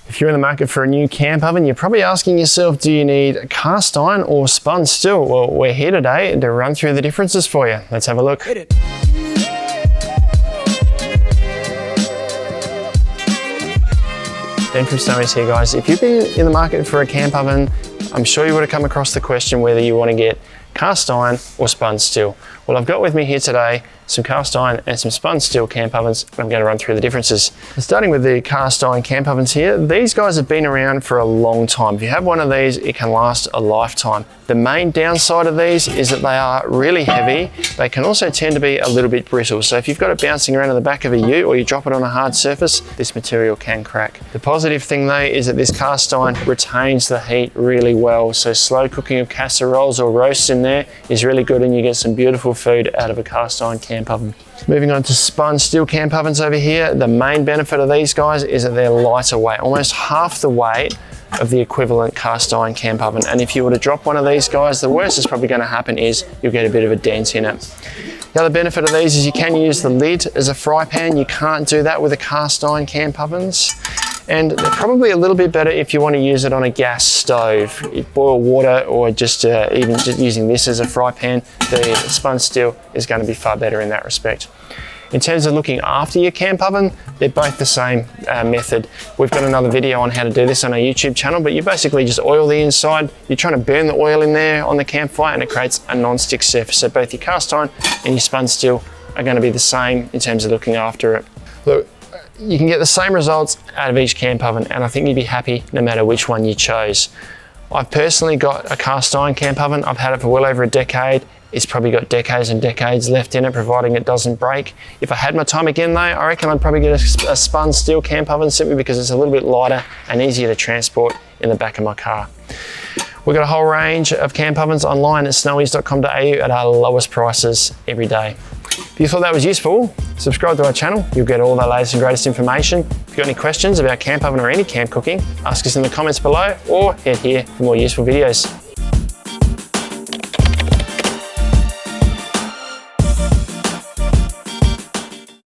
If you're in the market for a new camp oven, you're probably asking yourself, do you need cast iron or spun steel? Well, we're here today to run through the differences for you. Let's have a look. Hit it. Ben from Snowy's here, guys. If you've been in the market for a camp oven, I'm sure you would have come across the question whether you want to get cast iron or spun steel. Well, I've got with me here today some cast iron and some spun steel camp ovens. I'm going to run through the differences. Starting with the cast iron camp ovens here, these guys have been around for a long time. If you have one of these, it can last a lifetime. The main downside of these is that they are really heavy. They can also tend to be a little bit brittle. So if you've got it bouncing around in the back of a ute or you drop it on a hard surface, this material can crack. The positive thing though is that this cast iron retains the heat really well. So slow cooking of casseroles or roasts in there is really good, and you get some beautiful food out of a cast iron camp oven. Moving on to spun steel camp ovens over here, the main benefit of these guys is that they're lighter weight, almost half the weight of the equivalent cast iron camp oven. And if you were to drop one of these guys, the worst that's probably going to happen is you'll get a bit of a dent in it. The other benefit of these is you can use the lid as a fry pan. You can't do that with the cast iron camp ovens. And they're probably a little bit better if you want to use it on a gas stove. You boil water or just even just using this as a fry pan, the spun steel is going to be far better in that respect. In terms of looking after your camp oven, they're both the same method. We've got another video on how to do this on our YouTube channel, but you basically just oil the inside. You're trying to burn the oil in there on the campfire and it creates a non-stick surface. So both your cast iron and your spun steel are going to be the same in terms of looking after it. Look, you can get the same results out of each camp oven, and I think you'd be happy no matter which one you chose. I've personally got a cast iron camp oven. I've had it for well over a decade. It's probably got decades and decades left in it, providing it doesn't break. If I had my time again though, I reckon I'd probably get a spun steel camp oven, simply because it's a little bit lighter and easier to transport in the back of my car. We've got a whole range of camp ovens online at snowys.com.au at our lowest prices every day. If you thought that was useful, subscribe to our channel. You'll get all of our latest and greatest information. If you've got any questions about camp oven or any camp cooking, ask us in the comments below or head here for more useful videos.